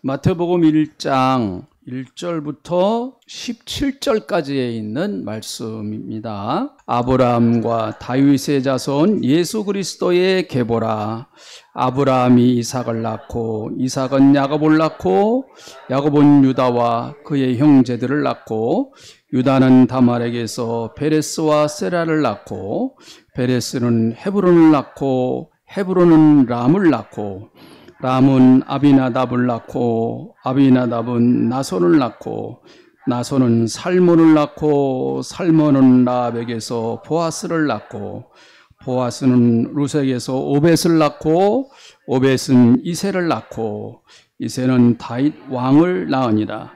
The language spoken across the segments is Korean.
마태복음 1장 1절부터 17절까지에 있는 말씀입니다. 아브라함과 다윗의 자손 예수 그리스도의 계보라. 아브라함이 이삭을 낳고 이삭은 야곱을 낳고 야곱은 유다와 그의 형제들을 낳고 유다는 다말에게서 베레스와 세라를 낳고 베레스는 헤브론을 낳고 헤브론은 람을 낳고 람은 아비나답을 낳고 아비나답은 나손을 낳고 나손은 살몬을 낳고 살몬은 라합에게서 보아스를 낳고 보아스는 루sek에서 오벳을 낳고 오벳은 이새를 낳고 이새는 다윗 왕을 낳으니라.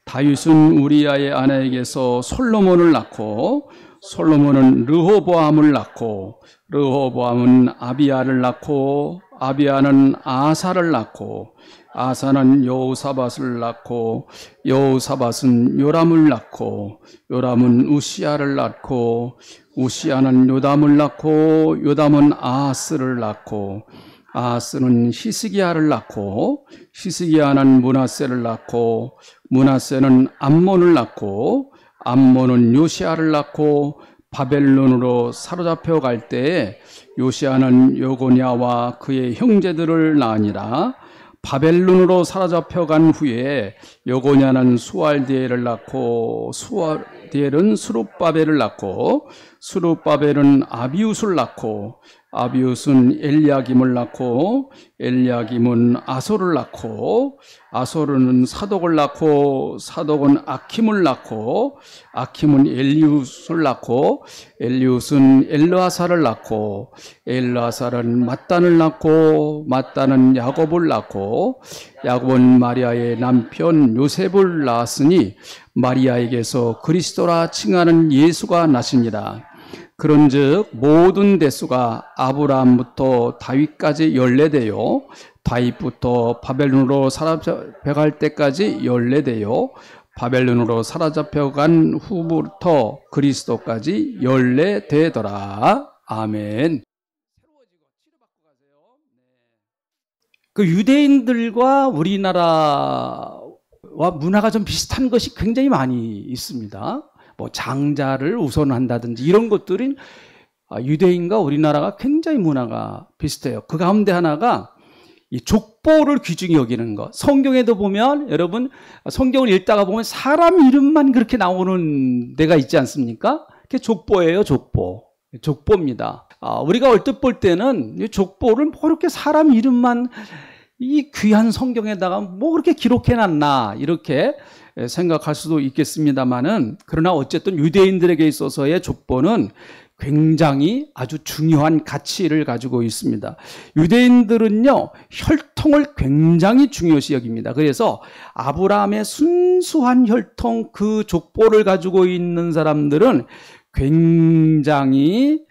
다윗은 우리아의 아내에게서 솔로몬을 낳고 솔로몬은 르호보암을 낳고 르호보암은 아비야를 낳고 아비야는 아사를 낳고 아사는 여호사밧을 낳고 여호사밧은 요람을 낳고 요람은 우시야를 낳고 우시야는 요담을 낳고 요담은 아하스를 낳고 아하스는 히스기야를 낳고 히스기야는 므낫세를 낳고 므낫세는 암몬을 낳고 암몬은 요시야를 낳고 바벨론으로 사로잡혀 갈 때에 요시야는 여고냐와 그의 형제들을 낳으니라. 바벨론으로 사로잡혀 간 후에 여고냐는 수알디엘을 낳고 수알디엘은 스룹바벨을 낳고 스룹바벨은 아비웃을 낳고 아비웃은 엘리야김을 낳고 엘리야김은 아솔을 낳고 아솔은 사독을 낳고 사독은 아킴을 낳고 아킴은 엘리웃을 낳고 엘리웃은 엘르아사를 낳고 엘르아사는 mat단을 낳고 mat단은 야곱을 낳고 야곱은 마리아의 남편 요셉을 낳았으니 마리아에게서 그리스도라 칭하는 예수가 나시니라. 그런즉 모든 대수가 아브라함부터 다윗까지 14대요 다윗부터 바벨론으로 사로잡혀갈 때까지 14대요 바벨론으로 사로잡혀간 후부터 그리스도까지 14대더라. 아멘. 그 유대인들과 우리나라와 문화가 좀 비슷한 것이 굉장히 많이 있습니다. 뭐 장자를 우선한다든지 이런 것들은 유대인과 우리나라가 굉장히 문화가 비슷해요. 그 가운데 하나가 이 족보를 귀중히 여기는 것. 성경에도 보면 여러분 성경을 읽다가 보면 사람 이름만 그렇게 나오는 데가 있지 않습니까? 그게 족보예요, 족보. 족보입니다. 우리가 얼뜻 볼 때는 이 족보를 뭐 이렇게 사람 이름만 이 귀한 성경에다가 뭐 그렇게 기록해놨나 이렇게 생각할 수도 있겠습니다만은 그러나 어쨌든 유대인들에게 있어서의 족보는 굉장히 아주 중요한 가치를 가지고 있습니다. 유대인들은요 혈통을 굉장히 중요시 여깁니다. 그래서 아브라함의 순수한 혈통 그 족보를 가지고 있는 사람들은 굉장히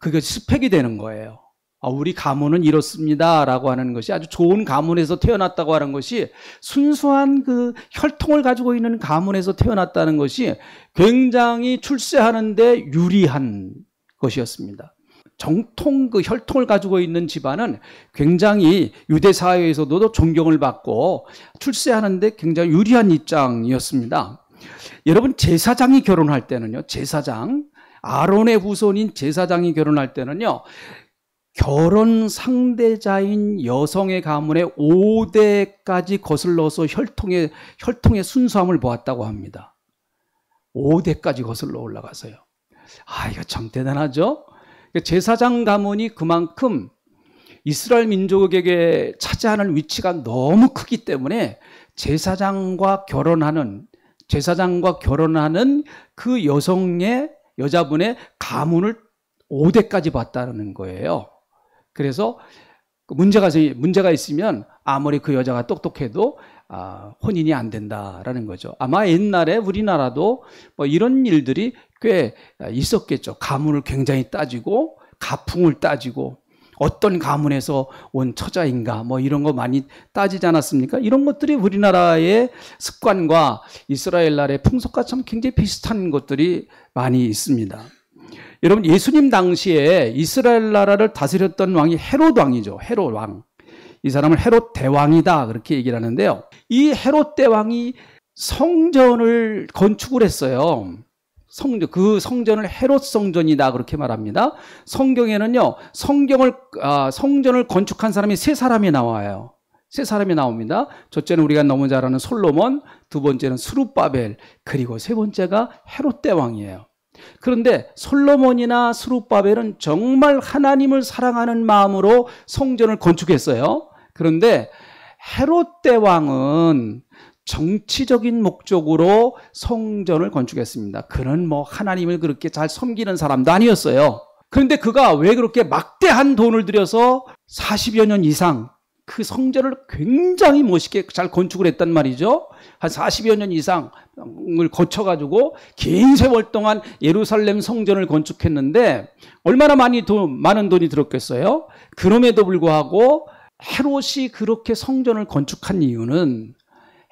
그것이 스펙이 되는 거예요. 우리 가문은 이렇습니다 라고 하는 것이 아주 좋은 가문에서 태어났다고 하는 것이 순수한 그 혈통을 가지고 있는 가문에서 태어났다는 것이 굉장히 출세하는데 유리한 것이었습니다. 정통 그 혈통을 가지고 있는 집안은 굉장히 유대 사회에서도 존경을 받고 출세하는데 굉장히 유리한 입장이었습니다. 여러분 제사장이 결혼할 때는요 아론의 후손인 제사장이 결혼할 때는요 결혼 상대자인 여성의 가문에 5대까지 거슬러서 혈통의 순수함을 보았다고 합니다. 5대까지 거슬러 올라가서요. 이거 참 대단하죠? 제사장 가문이 그만큼 이스라엘 민족에게 차지하는 위치가 너무 크기 때문에 제사장과 결혼하는 그 여자분의 가문을 5대까지 봤다는 거예요. 그래서 문제가 있으면 아무리 그 여자가 똑똑해도 혼인이 안 된다라는 거죠. 아마 옛날에 우리나라도 뭐 이런 일들이 꽤 있었겠죠. 가문을 굉장히 따지고 가풍을 따지고 어떤 가문에서 온 처자인가 뭐 이런 거 많이 따지지 않았습니까? 이런 것들이 우리나라의 습관과 이스라엘 나라의 풍속과 참 굉장히 비슷한 것들이 많이 있습니다. 여러분 예수님 당시에 이스라엘 나라를 다스렸던 왕이 헤롯 왕이죠. 헤롯 왕. 이 사람을 헤롯 대왕이다 그렇게 얘기를 하는데요. 이 헤롯 대왕이 성전을 건축을 했어요. 그 성전을 헤롯 성전이다 그렇게 말합니다. 성경에는요, 성전을 건축한 사람이 세 사람이 나와요. 세 사람이 나옵니다. 첫째는 우리가 너무 잘 아는 솔로몬, 두 번째는 스룹바벨, 그리고 세 번째가 헤롯 대왕이에요. 그런데 솔로몬이나 스룹바벨은 정말 하나님을 사랑하는 마음으로 성전을 건축했어요. 그런데 헤롯 대왕은 정치적인 목적으로 성전을 건축했습니다. 그는 뭐 하나님을 그렇게 잘 섬기는 사람도 아니었어요. 그런데 그가 왜 그렇게 막대한 돈을 들여서 40여 년 이상 그 성전을 굉장히 멋있게 잘 건축을 했단 말이죠. 한 40여 년 이상을 거쳐가지고 긴 세월 동안 예루살렘 성전을 건축했는데 얼마나 많은 돈이 들었겠어요? 그럼에도 불구하고 헤롯이 그렇게 성전을 건축한 이유는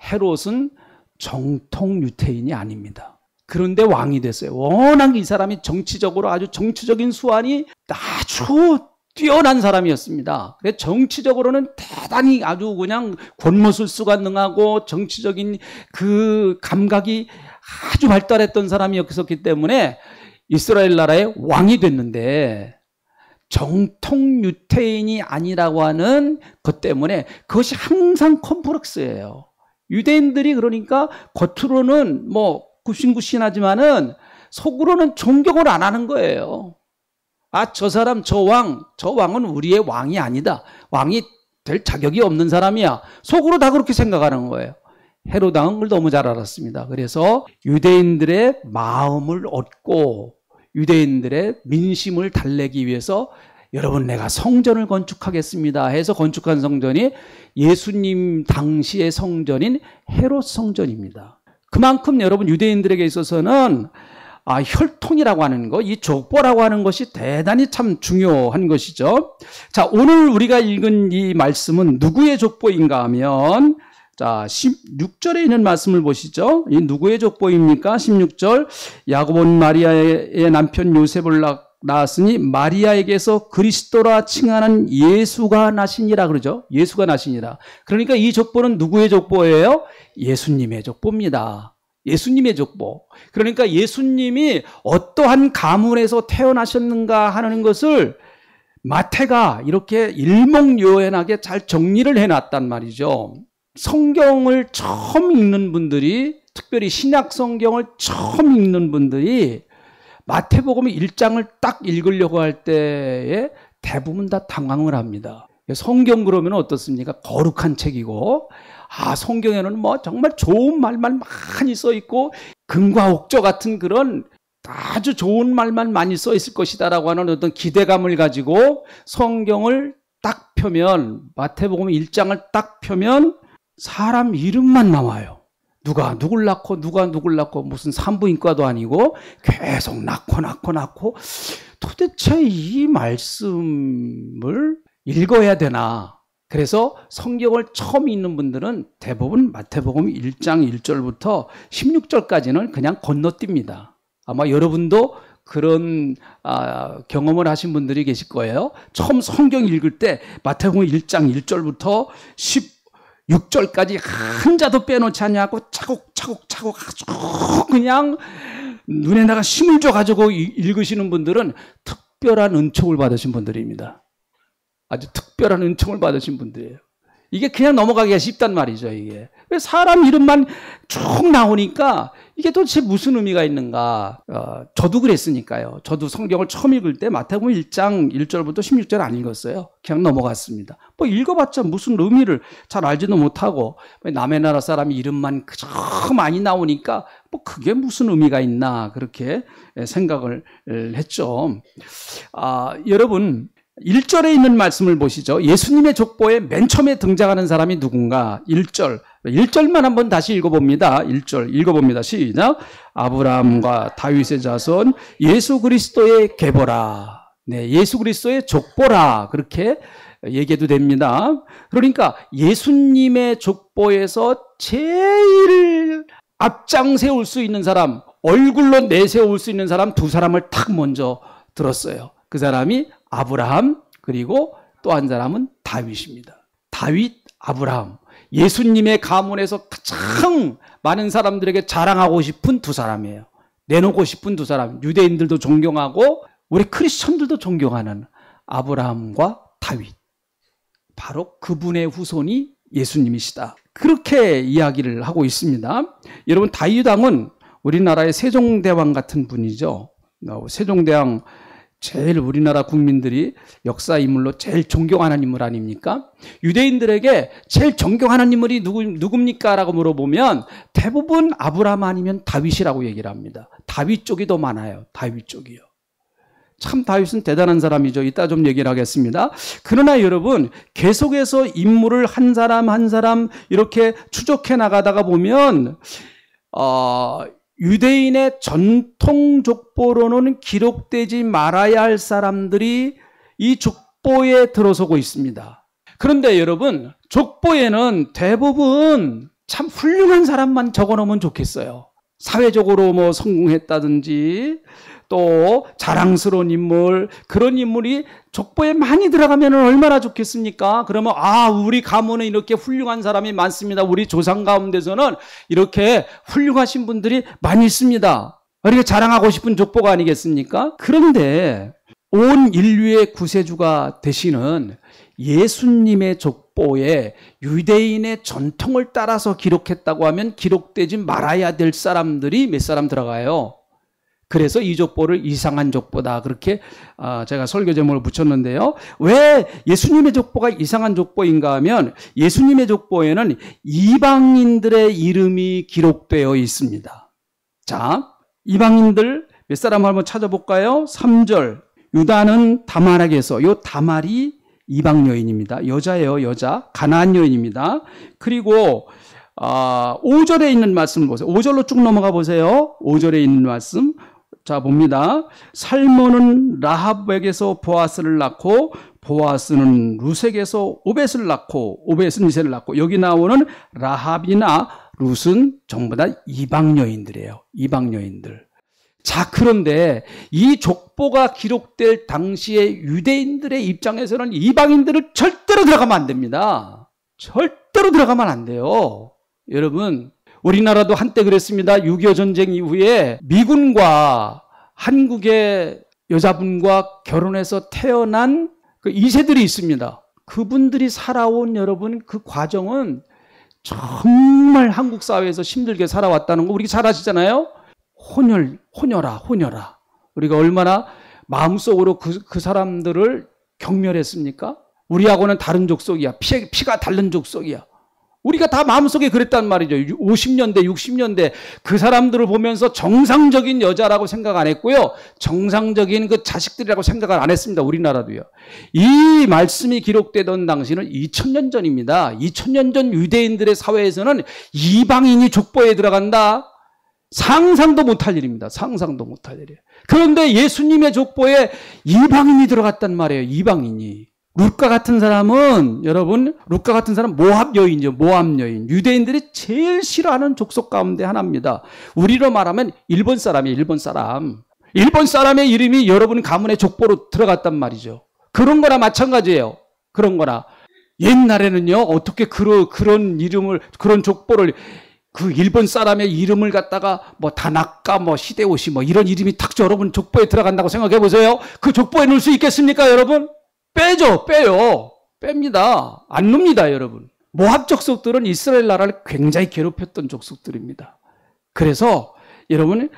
헤롯은 정통 유태인이 아닙니다. 그런데 왕이 됐어요. 워낙 이 사람이 정치적으로 아주 정치적인 수완이 아주 뛰어난 사람이었습니다. 그래서 정치적으로는 대단히 아주 그냥 권모술수가 능하고 정치적인 그 감각이 아주 발달했던 사람이었기 때문에 이스라엘 나라의 왕이 됐는데 정통 유태인이 아니라고 하는 것 때문에 그것이 항상 컴플렉스예요. 유대인들이 그러니까 겉으로는 뭐 굽신굽신하지만은 속으로는 존경을 안 하는 거예요. 아, 저 사람, 저 왕은 우리의 왕이 아니다. 왕이 될 자격이 없는 사람이야. 속으로 다 그렇게 생각하는 거예요. 헤롯 왕은 그걸 너무 잘 알았습니다. 그래서 유대인들의 마음을 얻고 유대인들의 민심을 달래기 위해서 여러분 내가 성전을 건축하겠습니다 해서 건축한 성전이 예수님 당시의 성전인 헤롯 성전입니다. 그만큼 여러분 유대인들에게 있어서는 혈통이라고 하는 거, 이 족보라고 하는 것이 대단히 참 중요한 것이죠. 자, 오늘 우리가 읽은 이 말씀은 누구의 족보인가 하면 자, 16절에 있는 말씀을 보시죠. 이 누구의 족보입니까? 16절 야곱은 마리아의 남편 요셉을 낳았으니 마리아에게서 그리스도라 칭하는 예수가 나시니라 그러죠. 예수가 나시니라. 그러니까 이 족보는 누구의 족보예요? 예수님의 족보입니다. 예수님의 족보. 그러니까 예수님이 어떠한 가문에서 태어나셨는가 하는 것을 마태가 이렇게 일목요연하게 잘 정리를 해놨단 말이죠. 성경을 처음 읽는 분들이, 특별히 신약 성경을 처음 읽는 분들이 마태복음 1장을 딱 읽으려고 할 때에 대부분 다 당황을 합니다. 성경 그러면 어떻습니까? 거룩한 책이고, 성경에는 뭐 정말 좋은 말만 많이 써 있고, 금과 옥조 같은 그런 아주 좋은 말만 많이 써 있을 것이다라고 하는 어떤 기대감을 가지고 성경을 딱 펴면, 마태복음 1장을 딱 펴면 사람 이름만 나와요. 누가 누굴 낳고 누가 누굴 낳고 무슨 산부인과도 아니고 계속 낳고 도대체 이 말씀을 읽어야 되나. 그래서 성경을 처음 읽는 분들은 대부분 마태복음 1장 1절부터 16절까지는 그냥 건너뜁니다. 아마 여러분도 그런 경험을 하신 분들이 계실 거예요. 처음 성경 읽을 때 마태복음 1장 1절부터 16절까지 한자도 빼놓지 않냐고 차곡차곡 아주 그냥 눈에다가 힘을 줘가지고 읽으시는 분들은 특별한 은총을 받으신 분들입니다. 아주 특별한 은총을 받으신 분들이에요. 이게 그냥 넘어가기가 쉽단 말이죠. 이게 사람 이름만 쭉 나오니까 이게 도대체 무슨 의미가 있는가. 저도 그랬으니까요. 저도 성경을 처음 읽을 때 마태복음 1장 1절부터 16절 안 읽었어요. 그냥 넘어갔습니다. 뭐 읽어봤자 무슨 의미를 잘 알지도 못하고 남의 나라 사람 이름만 그저 많이 나오니까 뭐 그게 무슨 의미가 있나 그렇게 생각을 했죠. 여러분 1절에 있는 말씀을 보시죠. 예수님의 족보에 맨 처음에 등장하는 사람이 누군가? 1절만 한번 다시 읽어봅니다. 1절 읽어봅니다. 시작. 아브라함과 다윗의 자손 예수 그리스도의 계보라. 네, 예수 그리스도의 족보라. 그렇게 얘기해도 됩니다. 그러니까 예수님의 족보에서 제일 앞장 세울 수 있는 사람, 얼굴로 내세울 수 있는 사람 두 사람을 탁 먼저 들었어요. 그 사람이 아브라함, 그리고 또 한 사람은 다윗입니다. 다윗, 아브라함. 예수님의 가문에서 가장 많은 사람들에게 자랑하고 싶은 두 사람이에요. 내놓고 싶은 두 사람. 유대인들도 존경하고 우리 크리스천들도 존경하는 아브라함과 다윗. 바로 그분의 후손이 예수님이시다. 그렇게 이야기를 하고 있습니다. 여러분, 다윗 왕은 우리나라의 세종대왕 같은 분이죠. 세종대왕 제일 우리나라 국민들이 역사 인물로 제일 존경하는 인물 아닙니까? 유대인들에게 제일 존경하는 인물이 누굽니까? 라고 물어보면 대부분 아브라함 아니면 다윗이라고 얘기를 합니다. 다윗 쪽이 더 많아요. 다윗 쪽이요. 참 다윗은 대단한 사람이죠. 이따 좀 얘기를 하겠습니다. 그러나 여러분, 계속해서 인물을 한 사람 한 사람 이렇게 추적해 나가다가 보면 유대인의 전통 족보로는 기록되지 말아야 할 사람들이 이 족보에 들어서고 있습니다. 그런데 여러분, 족보에는 대부분 참 훌륭한 사람만 적어놓으면 좋겠어요. 사회적으로 뭐 성공했다든지 또 자랑스러운 인물, 그런 인물이 족보에 많이 들어가면 얼마나 좋겠습니까? 그러면 우리 가문에 이렇게 훌륭한 사람이 많습니다. 우리 조상 가운데서는 이렇게 훌륭하신 분들이 많이 있습니다. 이렇게 자랑하고 싶은 족보가 아니겠습니까? 그런데 온 인류의 구세주가 되시는 예수님의 족보에 유대인의 전통을 따라서 기록했다고 하면 기록되지 말아야 될 사람들이 몇 사람 들어가요. 그래서 이 족보를 이상한 족보다, 그렇게 제가 설교 제목을 붙였는데요. 왜 예수님의 족보가 이상한 족보인가 하면 예수님의 족보에는 이방인들의 이름이 기록되어 있습니다. 자, 이방인들 몇 사람 한번 찾아볼까요? 3절, 유다는 다말에게서, 요 다말이 이방 여인입니다. 여자예요, 여자. 가나안 여인입니다. 그리고 5절에 있는 말씀을 보세요. 5절로 쭉 넘어가 보세요. 5절에 있는 말씀. 자, 봅니다. 살몬은 라합에게서 보아스를 낳고, 보아스는 룻에게서 오벳을 낳고, 오벳은 이새를 낳고, 여기 나오는 라합이나 룻은 전부 다 이방 여인들이에요. 이방 여인들. 자, 그런데 이 족보가 기록될 당시에 유대인들의 입장에서는 이방인들을 절대로 들어가면 안 됩니다. 절대로 들어가면 안 돼요. 여러분, 우리나라도 한때 그랬습니다. 6.25 전쟁 이후에 미군과 한국의 여자분과 결혼해서 태어난 그 2세들이 있습니다. 그분들이 살아온 여러분 그 과정은 정말 한국 사회에서 힘들게 살아왔다는 거 우리 잘 아시잖아요. 혼혈아. 우리가 얼마나 마음속으로 그 사람들을 경멸했습니까? 우리하고는 다른 족속이야. 피가 다른 족속이야. 우리가 다 마음속에 그랬단 말이죠. 50년대, 60년대 그 사람들을 보면서 정상적인 여자라고 생각 안 했고요. 정상적인 그 자식들이라고 생각을 안 했습니다. 우리나라도요. 이 말씀이 기록되던 당시는 2000년 전입니다. 2000년 전 유대인들의 사회에서는 이방인이 족보에 들어간다. 상상도 못할 일입니다. 상상도 못할 일이에요. 그런데 예수님의 족보에 이방인이 들어갔단 말이에요. 이방인이. 룻과 같은 사람은 여러분, 룻과 같은 사람 모압 여인이죠. 모압 여인. 유대인들이 제일 싫어하는 족속 가운데 하나입니다. 우리로 말하면 일본 사람이에요. 일본 사람. 일본 사람의 이름이 여러분 가문의 족보로 들어갔단 말이죠. 그런 거나 마찬가지예요. 그런 거나. 옛날에는요, 어떻게 그런 이름을, 그런 족보를, 그 일본 사람의 이름을 갖다가 뭐 다나카, 뭐 히데요시, 뭐 이런 이름이 딱 여러분 족보에 들어간다고 생각해 보세요. 그 족보에 넣을 수 있겠습니까, 여러분? 빼요. 뺍니다. 안 놉니다, 여러분. 모압 족속들은 이스라엘 나라를 굉장히 괴롭혔던 족속들입니다. 그래서 여러분,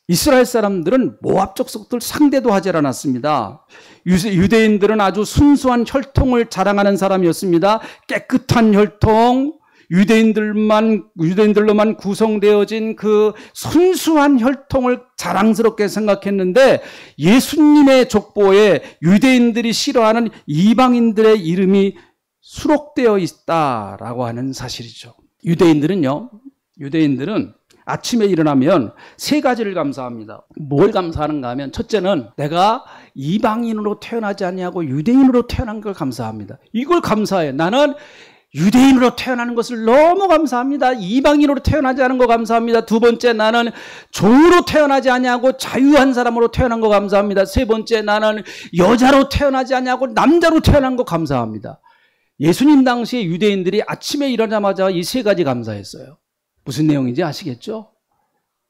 이스라엘 사람들은 모압 족속들 상대도 하지 않았습니다. 유대인들은 아주 순수한 혈통을 자랑하는 사람이었습니다. 깨끗한 혈통, 유대인들로만 구성되어진 그 순수한 혈통을 자랑스럽게 생각했는데 예수님의 족보에 유대인들이 싫어하는 이방인들의 이름이 수록되어 있다라고 하는 사실이죠. 유대인들은 아침에 일어나면 세 가지를 감사합니다. 뭘 감사하는가 하면 첫째는 내가 이방인으로 태어나지 아니하고 유대인으로 태어난 걸 감사합니다. 이걸 감사해. 나는 유대인으로 태어나는 것을 너무 감사합니다. 이방인으로 태어나지 않은 거 감사합니다. 두 번째, 나는 종으로 태어나지 아니하고 자유한 사람으로 태어난 거 감사합니다. 세 번째, 나는 여자로 태어나지 아니하고 남자로 태어난 거 감사합니다. 예수님 당시에 유대인들이 아침에 일어나자마자 이 세 가지 감사했어요. 무슨 내용인지 아시겠죠?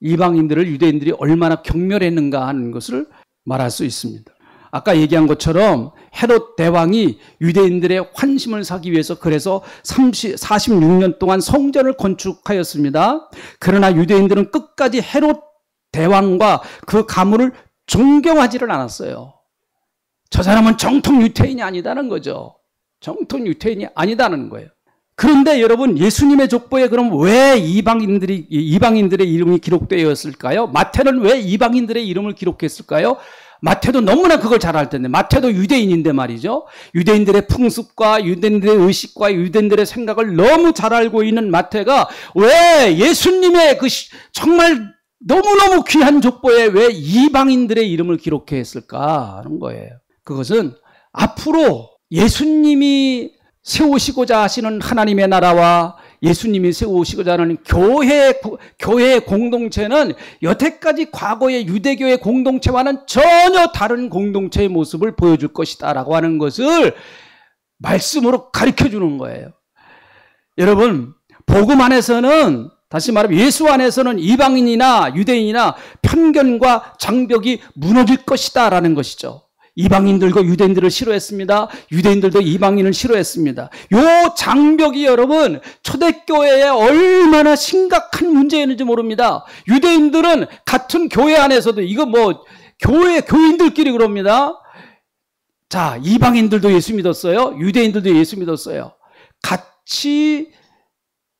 이방인들을 유대인들이 얼마나 경멸했는가 하는 것을 말할 수 있습니다. 아까 얘기한 것처럼 헤롯 대왕이 유대인들의 환심을 사기 위해서 그래서 46년 동안 성전을 건축하였습니다. 그러나 유대인들은 끝까지 헤롯 대왕과 그 가문을 존경하지를 않았어요. 저 사람은 정통 유태인이 아니다는 거죠. 정통 유태인이 아니다는 거예요. 그런데 여러분, 예수님의 족보에 그럼 왜 이방인들의 이름이 기록되었을까요? 마태는 왜 이방인들의 이름을 기록했을까요? 마태도 너무나 그걸 잘 알 텐데, 마태도 유대인인데 말이죠. 유대인들의 풍습과 유대인들의 의식과 유대인들의 생각을 너무 잘 알고 있는 마태가 왜 예수님의 그 정말 너무너무 귀한 족보에 왜 이방인들의 이름을 기록했을까 하는 거예요. 그것은 앞으로 예수님이 세우시고자 하시는 하나님의 나라와 예수님이 세우시고자 하는 교회의 공동체는 여태까지 과거의 유대교의 공동체와는 전혀 다른 공동체의 모습을 보여줄 것이다 라고 하는 것을 말씀으로 가르쳐 주는 거예요. 여러분, 복음 안에서는, 다시 말하면 예수 안에서는 이방인이나 유대인이나 편견과 장벽이 무너질 것이다 라는 것이죠. 이방인들과 유대인들을 싫어했습니다. 유대인들도 이방인을 싫어했습니다. 요 장벽이 여러분 초대교회에 얼마나 심각한 문제였는지 모릅니다. 유대인들은 같은 교회 안에서도 이거 뭐 교인들끼리 그럽니다. 자, 이방인들도 예수 믿었어요. 유대인들도 예수 믿었어요. 같이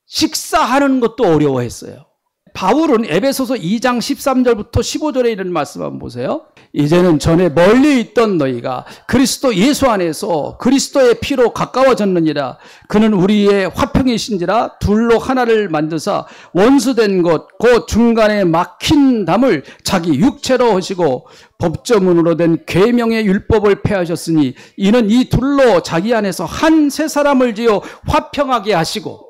식사하는 것도 어려워했어요. 바울은 에베소서 2장 13절부터 15절에 이런 말씀 한번 보세요. 이제는 전에 멀리 있던 너희가 그리스도 예수 안에서 그리스도의 피로 가까워졌느니라. 그는 우리의 화평이신지라 둘로 하나를 만드사 원수된 것 곧 중간에 막힌 담을 자기 육체로 하시고 법조문으로 된 계명의 율법을 폐하셨으니 이는 이 둘로 자기 안에서 한 새 사람을 지어 화평하게 하시고.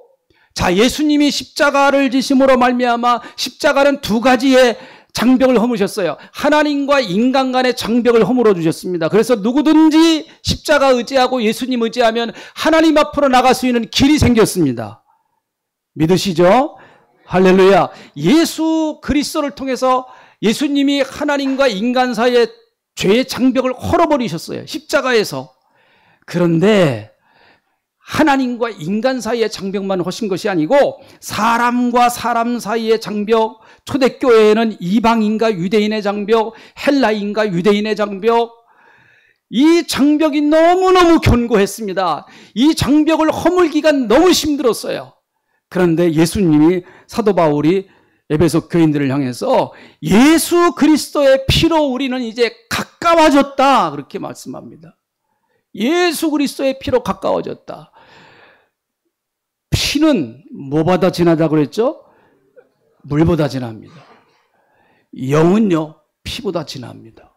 자, 예수님이 십자가를 지심으로 말미암아 십자가는 두 가지의 장벽을 허무셨어요. 하나님과 인간 간의 장벽을 허물어 주셨습니다. 그래서 누구든지 십자가 의지하고 예수님 의지하면 하나님 앞으로 나갈 수 있는 길이 생겼습니다. 믿으시죠? 할렐루야. 예수 그리스도를 통해서 예수님이 하나님과 인간 사이의 죄의 장벽을 헐어버리셨어요. 십자가에서. 그런데 하나님과 인간 사이의 장벽만 하신 것이 아니고 사람과 사람 사이의 장벽, 초대교회에는 이방인과 유대인의 장벽, 헬라인과 유대인의 장벽, 이 장벽이 너무너무 견고했습니다. 이 장벽을 허물기가 너무 힘들었어요. 그런데 예수님이, 사도 바울이 에베소 교인들을 향해서 예수 그리스도의 피로 우리는 이제 가까워졌다 그렇게 말씀합니다. 예수 그리스도의 피로 가까워졌다. 피는 뭐보다 진하다고 그랬죠? 물보다 진합니다. 영은요, 피보다 진합니다.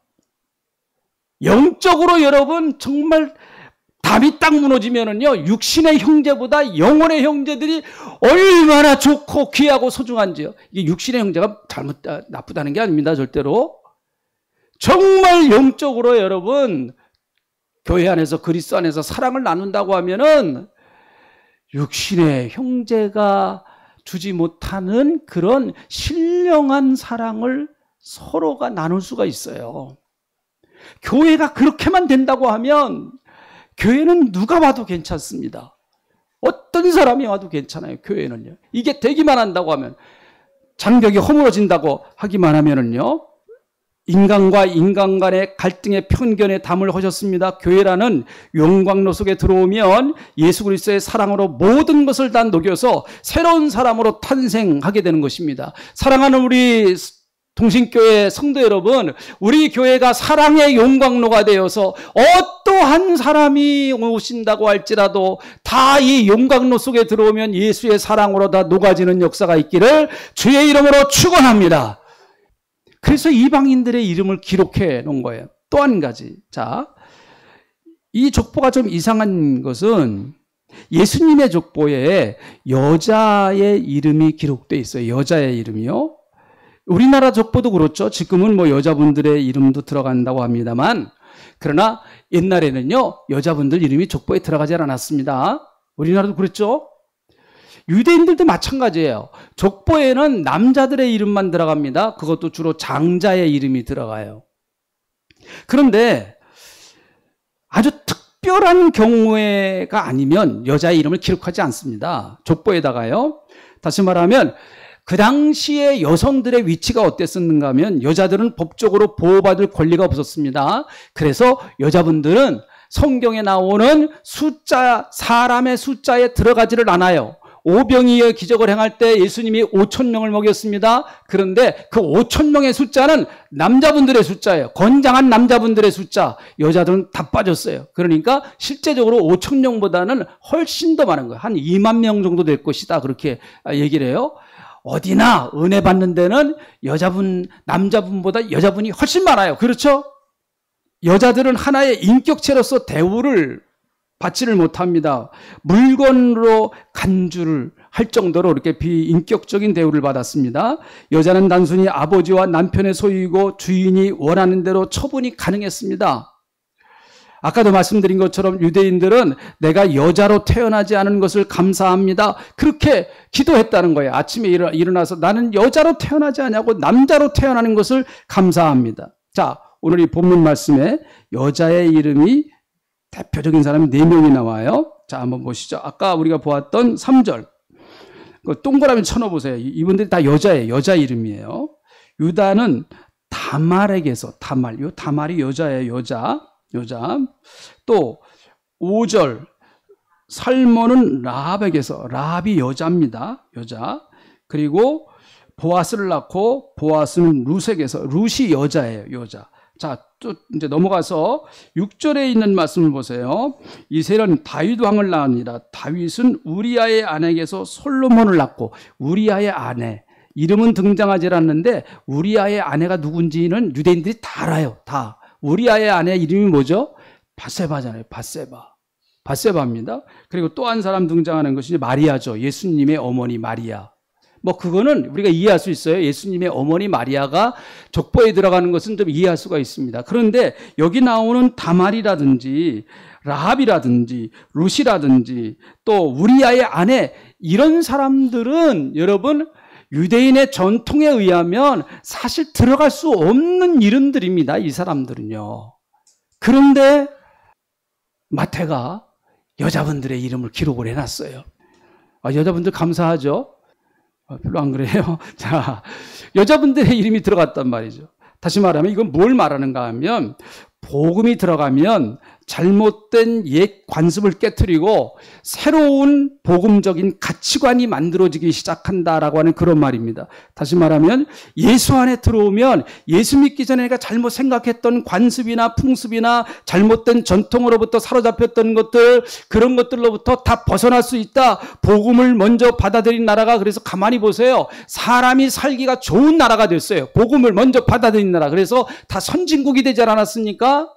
영적으로 여러분 정말 담이 딱 무너지면은요, 육신의 형제보다 영혼의 형제들이 얼마나 좋고 귀하고 소중한지요. 이게 육신의 형제가 나쁘다는 게 아닙니다, 절대로. 정말 영적으로 여러분, 교회 안에서 그리스도 안에서 사랑을 나눈다고 하면은 육신의 형제가 주지 못하는 그런 신령한 사랑을 서로가 나눌 수가 있어요. 교회가 그렇게만 된다고 하면 교회는 누가 와도 괜찮습니다. 어떤 사람이 와도 괜찮아요, 교회는요. 이게 되기만 한다고 하면, 장벽이 허물어진다고 하기만 하면은요, 인간과 인간 간의 갈등의 편견에 담을 하셨습니다. 교회라는 용광로 속에 들어오면 예수 그리스도의 사랑으로 모든 것을 다 녹여서 새로운 사람으로 탄생하게 되는 것입니다. 사랑하는 우리 동신교회 성도 여러분, 우리 교회가 사랑의 용광로가 되어서 어떠한 사람이 오신다고 할지라도 다 이 용광로 속에 들어오면 예수의 사랑으로 다 녹아지는 역사가 있기를 주의 이름으로 축원합니다. 그래서 이방인들의 이름을 기록해 놓은 거예요. 또 한 가지. 자, 이 족보가 좀 이상한 것은 예수님의 족보에 여자의 이름이 기록되어 있어요. 여자의 이름이요. 우리나라 족보도 그렇죠. 지금은 뭐 여자분들의 이름도 들어간다고 합니다만, 그러나 옛날에는요, 여자분들 이름이 족보에 들어가지 않았습니다. 우리나라도 그랬죠? 유대인들도 마찬가지예요. 족보에는 남자들의 이름만 들어갑니다. 그것도 주로 장자의 이름이 들어가요. 그런데 아주 특별한 경우가 아니면 여자의 이름을 기록하지 않습니다. 족보에다가요. 다시 말하면 그 당시에 여성들의 위치가 어땠었는가 하면 여자들은 법적으로 보호받을 권리가 없었습니다. 그래서 여자분들은 성경에 나오는 숫자, 사람의 숫자에 들어가지를 않아요. 오병이의 기적을 행할 때 예수님이 5,000명을 먹였습니다. 그런데 그 5,000명의 숫자는 남자분들의 숫자예요. 건장한 남자분들의 숫자. 여자들은 다 빠졌어요. 그러니까 실제적으로 5,000명보다는 훨씬 더 많은 거예요. 한 2만 명 정도 될 것이다. 그렇게 얘기를 해요. 어디나 은혜 받는 데는 남자분보다 여자분이 훨씬 많아요. 그렇죠? 여자들은 하나의 인격체로서 대우를 받지를 못합니다. 물건으로 간주를 할 정도로 이렇게 비인격적인 대우를 받았습니다. 여자는 단순히 아버지와 남편의 소유이고 주인이 원하는 대로 처분이 가능했습니다. 아까도 말씀드린 것처럼 유대인들은 내가 여자로 태어나지 않은 것을 감사합니다. 그렇게 기도했다는 거예요. 아침에 일어나서 나는 여자로 태어나지 않냐고 남자로 태어나는 것을 감사합니다. 자, 오늘 이 본문 말씀에 여자의 이름이 대표적인 사람이 4명이 나와요. 자, 한번 보시죠. 아까 우리가 보았던 3절. 그 동그라미 쳐넣어보세요. 이분들이 다 여자예요. 여자 이름이에요. 유다는 다말에게서, 요 다말이 여자예요. 여자. 또 5절. 살몬은 라합에게서, 라합이 여자입니다. 여자. 그리고 보아스를 낳고, 보아스는 룻에게서, 룻이 여자예요. 여자. 자, 또 이제 넘어가서 6절에 있는 말씀을 보세요. 이세는 다윗 왕을 낳으니라. 다윗은 우리아의 아내에게서 솔로몬을 낳고, 우리아의 아내. 이름은 등장하지 않는데 우리아의 아내가 누군지는 유대인들이 다 알아요. 다. 우리아의 아내 이름이 뭐죠? 밧세바잖아요. 밧세바입니다. 그리고 또 한 사람 등장하는 것이 마리아죠. 예수님의 어머니 마리아. 그거는 우리가 이해할 수 있어요. 예수님의 어머니 마리아가 족보에 들어가는 것은 좀 이해할 수가 있습니다. 그런데 여기 나오는 다말이라든지 라합이라든지 룻이라든지 또 우리아의 아내 이런 사람들은 여러분 유대인의 전통에 의하면 사실 들어갈 수 없는 이름들입니다. 이 사람들은요. 그런데 마태가 여자분들의 이름을 기록을 해놨어요. 여자분들 감사하죠? 별로 안 그래요? 자, 여자분들의 이름이 들어갔단 말이죠. 다시 말하면 이건 뭘 말하는가 하면 복음이 들어가면 잘못된 옛 관습을 깨트리고 새로운 복음적인 가치관이 만들어지기 시작한다라고 하는 그런 말입니다. 다시 말하면 예수 안에 들어오면 예수 믿기 전에 내가 잘못 생각했던 관습이나 풍습이나 잘못된 전통으로부터 사로잡혔던 것들 그런 것들로부터 다 벗어날 수 있다. 복음을 먼저 받아들인 나라가 그래서 가만히 보세요. 사람이 살기가 좋은 나라가 됐어요. 복음을 먼저 받아들인 나라. 그래서 다 선진국이 되지 않았습니까?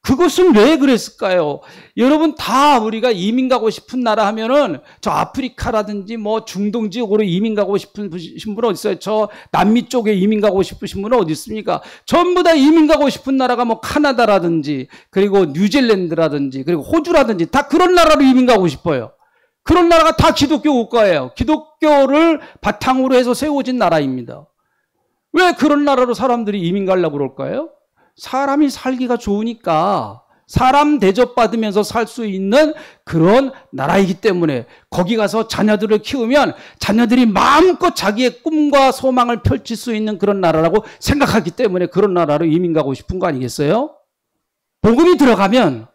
그것은 왜 그랬을까요? 여러분 다 우리가 이민 가고 싶은 나라 하면은 저 아프리카라든지 중동 지역으로 이민 가고 싶으신 분은 어디 있어요? 저 남미 쪽에 이민 가고 싶으신 분은 어디 있습니까? 전부 다 이민 가고 싶은 나라가 카나다라든지 그리고 뉴질랜드라든지 그리고 호주라든지 다 그런 나라로 이민 가고 싶어요. 그런 나라가 다 기독교 국가예요. 기독교를 바탕으로 해서 세워진 나라입니다. 왜 그런 나라로 사람들이 이민 가려고 그럴까요? 사람이 살기가 좋으니까 사람 대접받으면서 살 수 있는 그런 나라이기 때문에 거기 가서 자녀들을 키우면 자녀들이 마음껏 자기의 꿈과 소망을 펼칠 수 있는 그런 나라라고 생각하기 때문에 그런 나라로 이민 가고 싶은 거 아니겠어요? 복음이 들어가면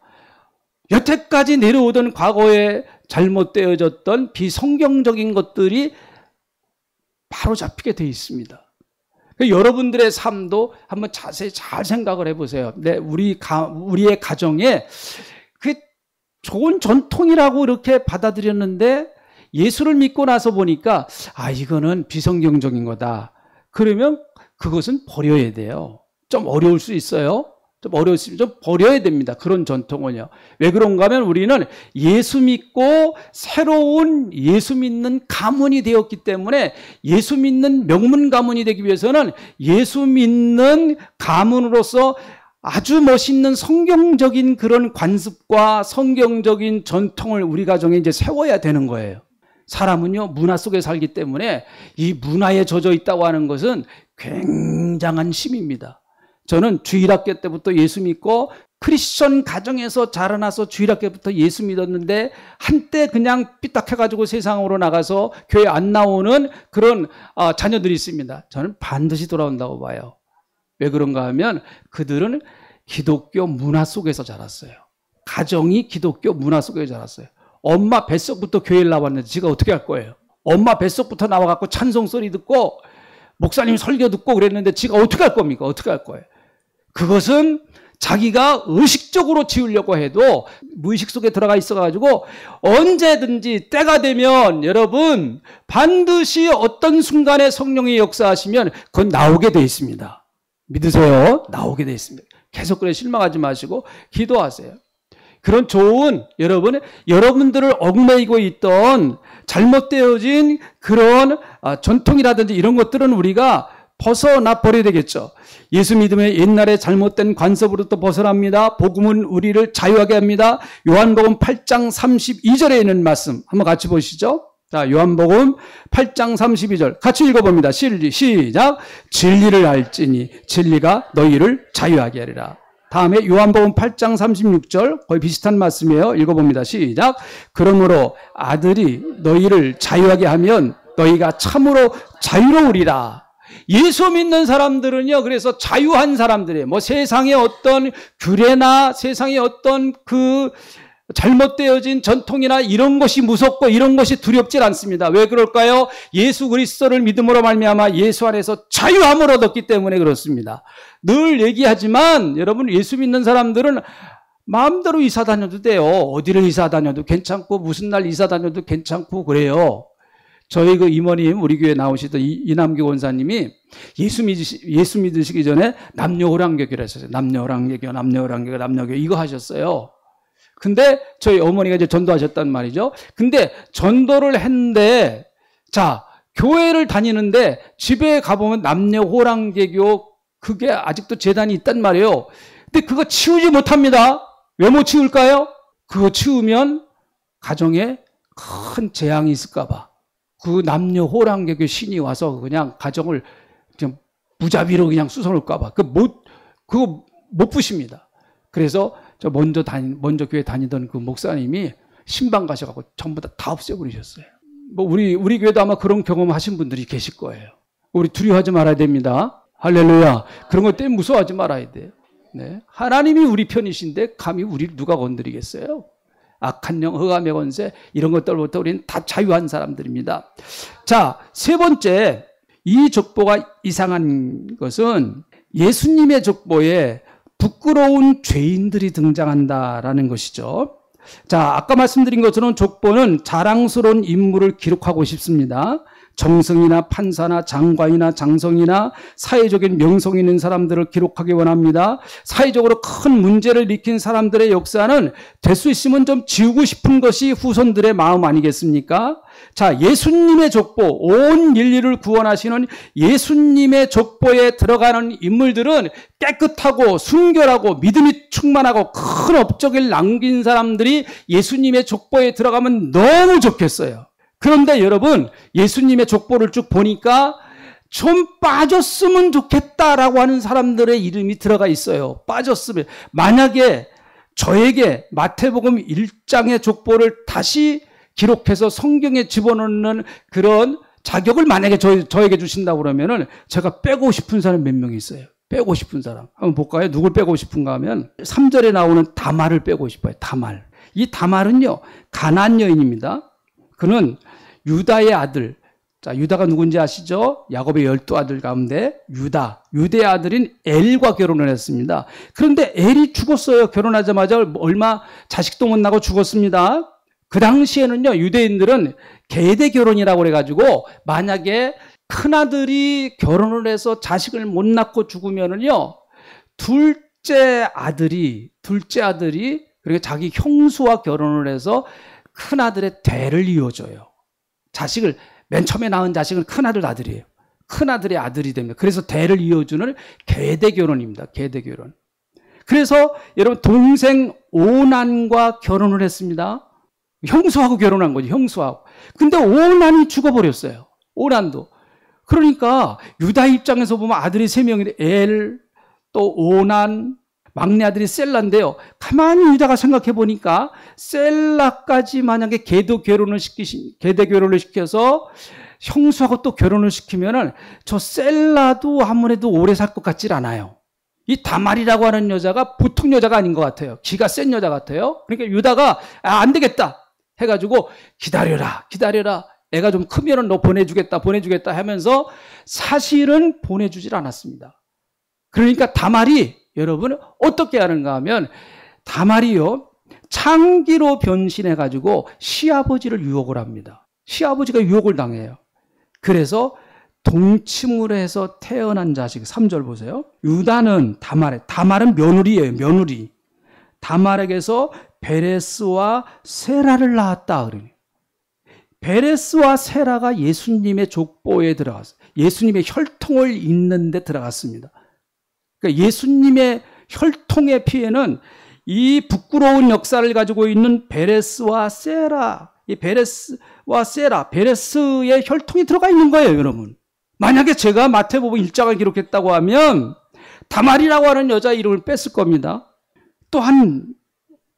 여태까지 내려오던 과거에 잘못되어졌던 비성경적인 것들이 바로 잡히게 돼 있습니다. 여러분들의 삶도 한번 자세히 잘 생각을 해보세요. 우리의 가정에 그 좋은 전통이라고 이렇게 받아들였는데 예수를 믿고 나서 보니까 이거는 비성경적인 거다. 그러면 그것은 버려야 돼요. 좀 어려울 수 있어요. 좀 버려야 됩니다. 그런 전통은요. 왜 그런가 하면 우리는 예수 믿고 새로운 예수 믿는 가문이 되었기 때문에 예수 믿는 명문 가문이 되기 위해서는 예수 믿는 가문으로서 아주 멋있는 성경적인 그런 관습과 성경적인 전통을 우리 가정에 이제 세워야 되는 거예요. 사람은요, 문화 속에 살기 때문에 이 문화에 젖어 있다고 하는 것은 굉장한 힘입니다. 저는 주일학교 때부터 예수 믿고 크리스천 가정에서 자라나서 주일학교부터 예수 믿었는데 한때 그냥 삐딱해가지고 세상으로 나가서 교회 안 나오는 그런 자녀들이 있습니다. 저는 반드시 돌아온다고 봐요. 왜 그런가 하면 그들은 기독교 문화 속에서 자랐어요. 가정이 기독교 문화 속에서 자랐어요. 엄마 뱃속부터 교회를 나왔는데 지가 어떻게 할 거예요? 엄마 뱃속부터 나와갖고 찬송 소리 듣고 목사님 설교 듣고 그랬는데 지가 어떻게 할 겁니까? 어떻게 할 거예요? 그것은 자기가 의식적으로 지으려고 해도 무의식 속에 들어가 있어가지고 언제든지 때가 되면 여러분 반드시 어떤 순간에 성령이 역사하시면 그건 나오게 돼 있습니다. 믿으세요? 나오게 돼 있습니다. 계속 그래 실망하지 마시고 기도하세요. 그런 좋은 여러분들을 얽매이고 있던 잘못되어진 그런 전통이라든지 이런 것들은 우리가 벗어나 버려야 되겠죠. 예수 믿음의 옛날에 잘못된 관습으로부터 벗어납니다. 복음은 우리를 자유하게 합니다. 요한복음 8장 32절에 있는 말씀 한번 같이 보시죠. 자, 요한복음 8장 32절 같이 읽어봅니다. 시작. 진리를 알지니 진리가 너희를 자유하게 하리라. 다음에 요한복음 8장 36절 거의 비슷한 말씀이에요. 읽어봅니다. 시작. 그러므로 아들이 너희를 자유하게 하면 너희가 참으로 자유로우리라. 예수 믿는 사람들은요, 그래서 자유한 사람들이에요. 뭐 세상의 어떤 규례나 세상의 어떤 그 잘못되어진 전통이나 이런 것이 무섭고 이런 것이 두렵질 않습니다. 왜 그럴까요? 예수 그리스도를 믿음으로 말미암아 예수 안에서 자유함을 얻었기 때문에 그렇습니다. 늘 얘기하지만 여러분 예수 믿는 사람들은 마음대로 이사 다녀도 돼요. 어디를 이사 다녀도 괜찮고 무슨 날 이사 다녀도 괜찮고 그래요. 저희 그 이모님 우리 교회 나오시던 이남규 원사님이 예수 믿으시기 전에 남녀호랑개교를 했었어요. 남녀호랑개교 이거 하셨어요. 근데 저희 어머니가 이제 전도하셨단 말이죠. 근데 전도를 했는데 자, 교회를 다니는데 집에 가보면 남녀호랑개교 그게 아직도 재단이 있단 말이에요. 근데 그거 치우지 못합니다. 왜 못 치울까요? 그거 치우면 가정에 큰 재앙이 있을까 봐. 그 남녀호랑개교 신이 와서 그냥 가정을 그냥 무자비로 그냥 쑤셔놓을까 봐. 그거 못 부십니다. 그래서 저 먼저 교회 다니던 그 목사님이 신방 가셔갖고 전부 다 없애버리셨어요. 뭐 우리 교회도 아마 그런 경험하신 분들이 계실 거예요. 우리 두려워하지 말아야 됩니다. 할렐루야. 그런 것 때문에 무서워하지 말아야 돼요. 네. 하나님이 우리 편이신데 감히 우리를 누가 건드리겠어요? 악한 영, 흑암의 권세 이런 것들부터 우리는 다 자유한 사람들입니다. 자, 세 번째 이 족보가 이상한 것은 예수님의 족보에 부끄러운 죄인들이 등장한다라는 것이죠. 자, 아까 말씀드린 것처럼 족보는 자랑스러운 인물을 기록하고 싶습니다. 정승이나 판사나 장관이나 장성이나 사회적인 명성 있는 사람들을 기록하기 원합니다. 사회적으로 큰 문제를 일으킨 사람들의 역사는 될 수 있으면 좀 지우고 싶은 것이 후손들의 마음 아니겠습니까? 자, 예수님의 족보, 온 인류를 구원하시는 예수님의 족보에 들어가는 인물들은 깨끗하고 순결하고 믿음이 충만하고 큰 업적을 남긴 사람들이 예수님의 족보에 들어가면 너무 좋겠어요. 그런데 여러분 예수님의 족보를 쭉 보니까 좀 빠졌으면 좋겠다라고 하는 사람들의 이름이 들어가 있어요. 빠졌으면. 만약에 저에게 마태복음 1장의 족보를 다시 기록해서 성경에 집어넣는 그런 자격을 만약에 저에게 주신다고 그러면은 제가 빼고 싶은 사람 몇 명 있어요. 빼고 싶은 사람. 한번 볼까요? 누굴 빼고 싶은가 하면 3절에 나오는 다말을 빼고 싶어요. 다말. 이 다말은요. 가나안 여인입니다. 그는 유다의 아들. 자, 유다가 누군지 아시죠? 야곱의 12아들 가운데 유다의 아들인 엘과 결혼을 했습니다. 그런데 엘이 죽었어요. 결혼하자마자 얼마 자식도 못 나고 죽었습니다. 그 당시에는요, 유대인들은 계대 결혼이라고 그래가지고 만약에 큰아들이 결혼을 해서 자식을 못 낳고 죽으면은요, 둘째 아들이 그리고 자기 형수와 결혼을 해서 큰아들의 대를 이어줘요. 자식을 맨 처음에 낳은 자식은 큰아들 아들이에요. 큰아들의 아들이 됩니다. 그래서 대를 이어주는 계대 결혼입니다. 계대 결혼. 그래서 여러분 동생 오난과 결혼을 했습니다. 형수하고 결혼한 거죠. 형수하고. 근데 오난이 죽어버렸어요. 오난도. 그러니까 유다 입장에서 보면 아들이 3명인데 엘, 또 오난, 막내 아들이 셀라인데요. 가만히 유다가 생각해 보니까 셀라까지 만약에 계대 결혼을 시켜서 형수하고 또 결혼을 시키면은 저 셀라도 아무래도 오래 살 것 같질 않아요. 이 다말이라고 하는 여자가 보통 여자가 아닌 것 같아요. 기가 센 여자 같아요. 그러니까 유다가 안 되겠다 해가지고 기다려라. 애가 좀 크면은 너 보내주겠다 하면서 사실은 보내주질 않았습니다. 그러니까 다말이 여러분 어떻게 하는가 하면 다말이요 창기로 변신해가지고 시아버지를 유혹을 합니다. 시아버지가 유혹을 당해요. 그래서 동침을 해서 태어난 자식 3절 보세요. 유다는 다말은 며느리예요. 며느리. 다말에게서 베레스와 세라를 낳았다. 그러니 베레스와 세라가 예수님의 족보에 들어갔어요. 예수님의 혈통을 잇는 데 들어갔습니다. 그러니까 예수님의 혈통의 피에는 이 부끄러운 역사를 가지고 있는 베레스와 세라, 베레스의 혈통이 들어가 있는 거예요, 여러분. 만약에 제가 마태복음 1장을 기록했다고 하면 다말이라고 하는 여자 이름을 뺐을 겁니다. 또 한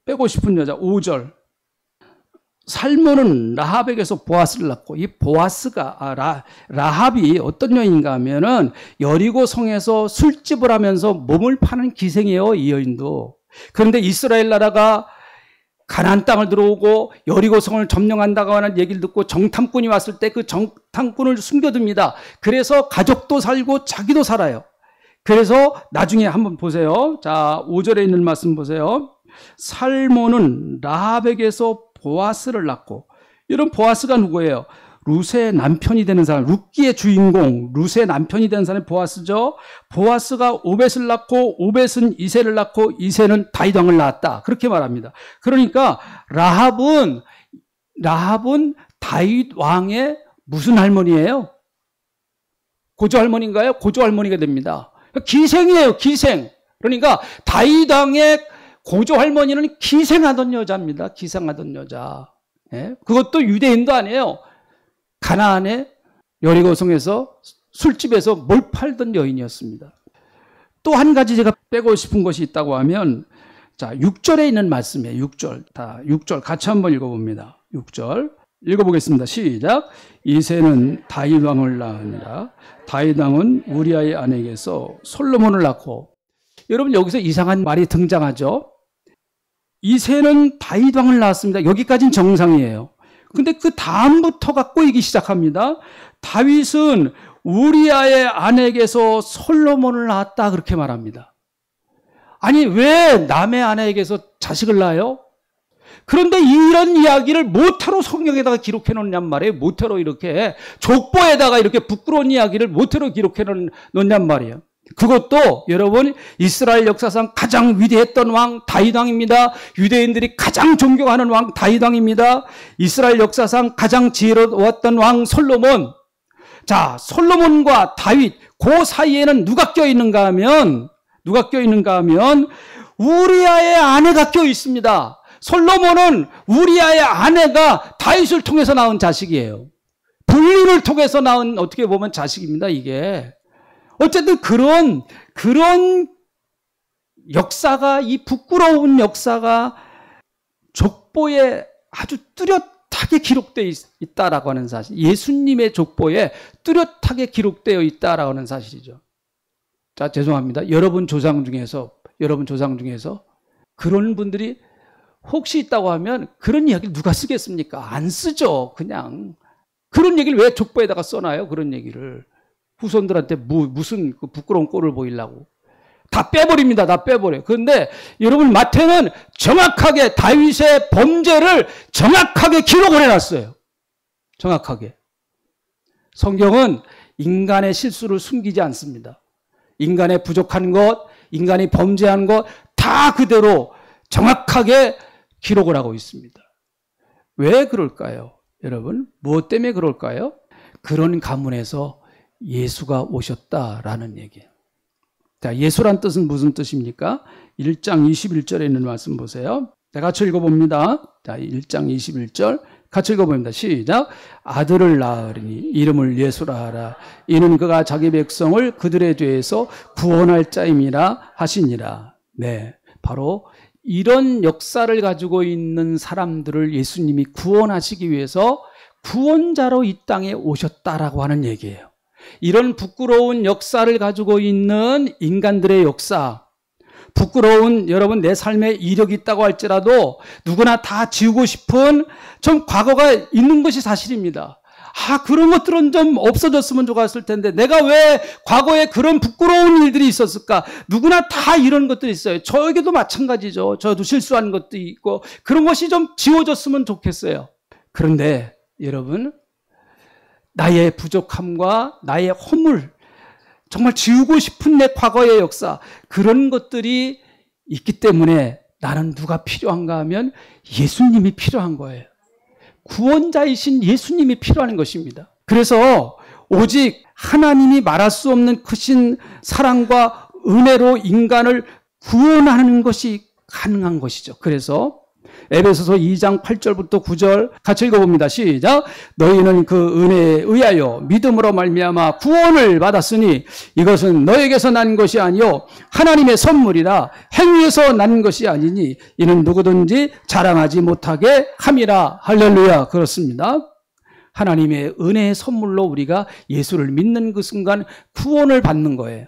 빼고 싶은 여자 5절. 살몬은 라합에게서 보아스를 낳고 이 보아스가 라합이 어떤 여인인가 하면은 여리고 성에서 술집을 하면서 몸을 파는 기생이에요, 이 여인도. 그런데 이스라엘 나라가 가나안 땅을 들어오고 여리고 성을 점령한다고 하는 얘기를 듣고 정탐꾼이 왔을 때 그 정탐꾼을 숨겨둡니다. 그래서 가족도 살고 자기도 살아요. 그래서 나중에 한번 보세요. 자, 5절에 있는 말씀 보세요. 살몬은 라합에게서 보아스를 낳고, 이런 보아스가 누구예요? 룻의 남편이 되는 사람, 룻기의 주인공 룻의 남편이 되는 사람이 보아스죠. 보아스가 오벳을 낳고 오벳은 이새를 낳고 이새는 다윗 왕을 낳았다. 그렇게 말합니다. 그러니까 라합은 다윗 왕의 무슨 할머니예요? 고조 할머니인가요? 고조 할머니가 됩니다. 기생이에요, 기생. 그러니까 다윗 왕의 고조 할머니는 기생하던 여자입니다. 기생하던 여자. 예? 그것도 유대인도 아니에요. 가나안의 여리고성에서 술집에서 뭘 팔던 여인이었습니다. 또 한 가지 제가 빼고 싶은 것이 있다고 하면, 자, 6절에 있는 말씀이에요. 6절 같이 한번 읽어봅니다. 6절 읽어보겠습니다. 시작. 이새는 다윗 왕을 낳으니라. 다윗 왕은 우리아의 아내에게서 솔로몬을 낳고. 여러분, 여기서 이상한 말이 등장하죠. 이새는 다윗 왕을 낳았습니다. 여기까지는 정상이에요. 근데 그 다음부터가 꼬이기 시작합니다. 다윗은 우리아의 아내에게서 솔로몬을 낳았다, 그렇게 말합니다. 아니, 왜 남의 아내에게서 자식을 낳아요? 그런데 이런 이야기를 모태로 성경에다가 기록해 놓냔 말이에요. 모태로 이렇게 족보에다가 이렇게 부끄러운 이야기를 모태로 기록해 놓냔 말이에요. 그것도 여러분 이스라엘 역사상 가장 위대했던 왕 다윗 왕입니다. 유대인들이 가장 존경하는 왕 다윗 왕입니다. 이스라엘 역사상 가장 지혜로웠던 왕 솔로몬. 자, 솔로몬과 다윗 그 사이에는 누가 껴있는가 하면 우리아의 아내가 껴 있습니다. 솔로몬은 우리아의 아내가 다윗을 통해서 낳은 자식이에요. 불림을 통해서 낳은 어떻게 보면 자식입니다, 이게. 어쨌든 그런 역사가, 이 부끄러운 역사가 족보에 아주 뚜렷하게 기록되어 있다라고 하는 사실. 예수님의 족보에 뚜렷하게 기록되어 있다라고 하는 사실이죠. 자, 죄송합니다. 여러분 조상 중에서 그런 분들이 혹시 있다고 하면 그런 이야기를 누가 쓰겠습니까? 안 쓰죠. 그냥. 그런 얘기를 왜 족보에다가 써놔요? 그런 얘기를. 후손들한테 무슨 그 부끄러운 꼴을 보이려고. 다 빼버립니다. 다 빼버려요. 그런데 여러분 마태는 정확하게 다윗의 범죄를 정확하게 기록을 해놨어요. 정확하게. 성경은 인간의 실수를 숨기지 않습니다. 인간의 부족한 것, 인간이 범죄한 것 다 그대로 정확하게 기록을 하고 있습니다. 왜 그럴까요? 여러분, 무엇 때문에 그럴까요? 그런 가문에서 예수가 오셨다라는 얘기예요. 자, 예수란 뜻은 무슨 뜻입니까? 1장 21절에 있는 말씀 보세요. 자, 같이 읽어봅니다. 자, 1장 21절 같이 읽어봅니다. 시작. 아들을 낳으리니 이름을 예수라 하라. 이는 그가 자기 백성을 그들의 죄에서 구원할 자임이라 하시니라. 네, 바로 이런 역사를 가지고 있는 사람들을 예수님이 구원하시기 위해서 구원자로 이 땅에 오셨다라고 하는 얘기예요. 이런 부끄러운 역사를 가지고 있는 인간들의 역사, 부끄러운 여러분 내 삶에 이력이 있다고 할지라도 누구나 다 지우고 싶은 좀 과거가 있는 것이 사실입니다. 그런 것들은 좀 없어졌으면 좋았을 텐데 내가 왜 과거에 그런 부끄러운 일들이 있었을까? 누구나 다 이런 것들이 있어요. 저에게도 마찬가지죠. 저도 실수한 것도 있고 그런 것이 좀 지워졌으면 좋겠어요. 그런데 여러분, 나의 부족함과 나의 허물, 정말 지우고 싶은 내 과거의 역사, 그런 것들이 있기 때문에 나는 누가 필요한가 하면 예수님이 필요한 거예요. 구원자이신 예수님이 필요한 것입니다. 그래서 오직 하나님이 말할 수 없는 크신 사랑과 은혜로 인간을 구원하는 것이 가능한 것이죠. 그래서 에베소서 2장 8절부터 9절 같이 읽어봅니다. 시작. 너희는 그 은혜에 의하여 믿음으로 말미암아 구원을 받았으니 이것은 너에게서 난 것이 아니요 하나님의 선물이라. 행위에서 난 것이 아니니 이는 누구든지 자랑하지 못하게 함이라. 할렐루야. 그렇습니다. 하나님의 은혜의 선물로 우리가 예수를 믿는 그 순간 구원을 받는 거예요.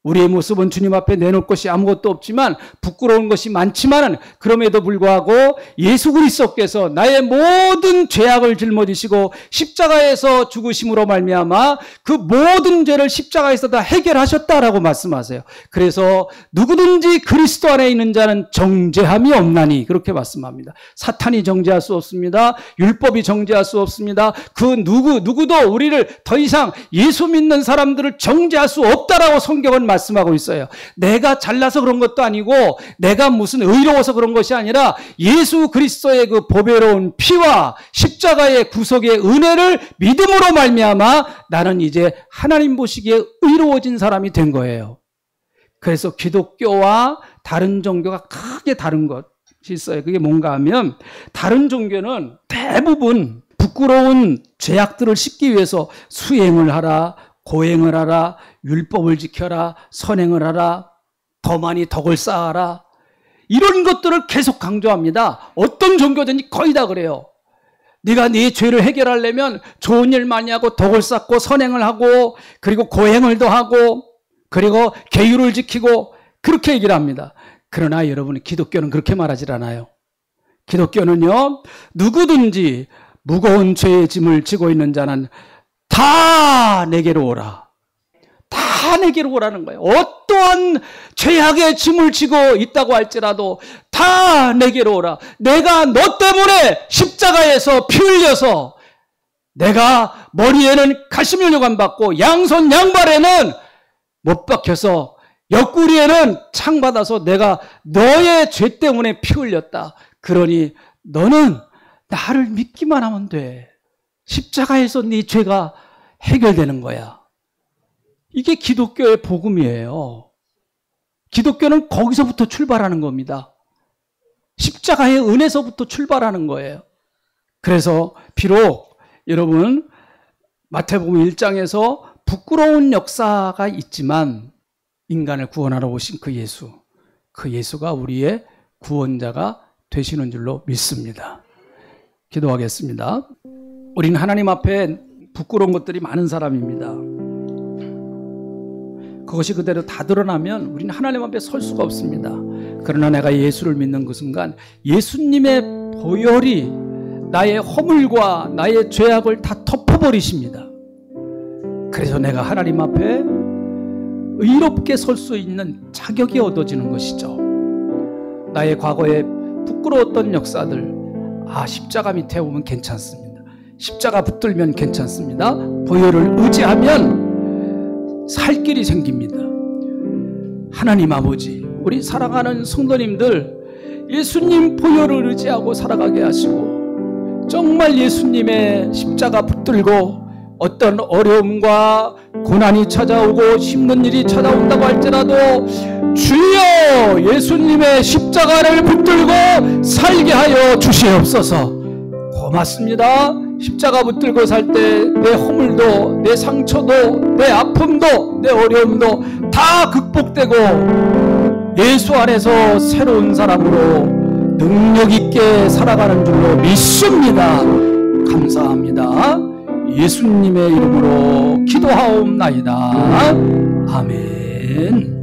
우리의 모습은 주님 앞에 내놓을 것이 아무것도 없지만 부끄러운 것이 많지만 그럼에도 불구하고 예수 그리스도께서 나의 모든 죄악을 짊어지시고 십자가에서 죽으심으로 말미암아 그 모든 죄를 십자가에서 다 해결하셨다라고 말씀하세요. 그래서 누구든지 그리스도 안에 있는 자는 정죄함이 없나니 그렇게 말씀합니다. 사탄이 정죄할 수 없습니다. 율법이 정죄할 수 없습니다. 그 누구도 우리를 더 이상 예수 믿는 사람들을 정죄할 수 없다라고 성경은 말씀하고 있어요. 내가 잘나서 그런 것도 아니고 내가 무슨 의로워서 그런 것이 아니라 예수 그리스도의 그 보배로운 피와 십자가의 구속의 은혜를 믿음으로 말미암아 나는 이제 하나님 보시기에 의로워진 사람이 된 거예요. 그래서 기독교와 다른 종교가 크게 다른 것이 있어요. 그게 뭔가 하면 다른 종교는 대부분 부끄러운 죄악들을 씻기 위해서 수행을 하라, 고행을 하라, 율법을 지켜라, 선행을 하라, 더 많이 덕을 쌓아라, 이런 것들을 계속 강조합니다. 어떤 종교든지 거의 다 그래요. 네가 네 죄를 해결하려면 좋은 일 많이 하고 덕을 쌓고 선행을 하고 그리고 고행을 더하고 그리고 계율을 지키고 그렇게 얘기를 합니다. 그러나 여러분, 기독교는 그렇게 말하지 않아요. 기독교는요, 누구든지 무거운 죄의 짐을 지고 있는 자는 다 내게로 오라. 다 내게로 오라는 거예요. 어떠한 죄악의 짐을 지고 있다고 할지라도 다 내게로 오라. 내가 너 때문에 십자가에서 피 흘려서 내가 머리에는 가시면류관 받고 양손 양발에는 못 박혀서 옆구리에는 창 받아서 내가 너의 죄 때문에 피 흘렸다. 그러니 너는 나를 믿기만 하면 돼. 십자가에서 네 죄가 해결되는 거야. 이게 기독교의 복음이에요. 기독교는 거기서부터 출발하는 겁니다. 십자가의 은혜서부터 출발하는 거예요. 그래서 비록 여러분 마태복음 1장에서 부끄러운 역사가 있지만 인간을 구원하러 오신 그 예수가 우리의 구원자가 되시는 줄로 믿습니다. 기도하겠습니다. 우리는 하나님 앞에 부끄러운 것들이 많은 사람입니다. 그것이 그대로 다 드러나면 우리는 하나님 앞에 설 수가 없습니다. 그러나 내가 예수를 믿는 그 순간 예수님의 보혈이 나의 허물과 나의 죄악을 다 덮어버리십니다. 그래서 내가 하나님 앞에 의롭게 설 수 있는 자격이 얻어지는 것이죠. 나의 과거에 부끄러웠던 역사들, 십자가 밑에 오면 괜찮습니다. 십자가 붙들면 괜찮습니다. 보혈을 의지하면 살 길이 생깁니다. 하나님 아버지, 우리 사랑하는 성도님들 예수님 보혈을 의지하고 살아가게 하시고 정말 예수님의 십자가 붙들고 어떤 어려움과 고난이 찾아오고 힘든 일이 찾아온다고 할지라도 주여 예수님의 십자가를 붙들고 살게 하여 주시옵소서. 고맙습니다. 십자가 붙들고 살 때 내 허물도, 내 상처도, 내 아픔도, 내 어려움도 다 극복되고 예수 안에서 새로운 사람으로 능력 있게 살아가는 줄로 믿습니다. 감사합니다. 예수님의 이름으로 기도하옵나이다. 아멘.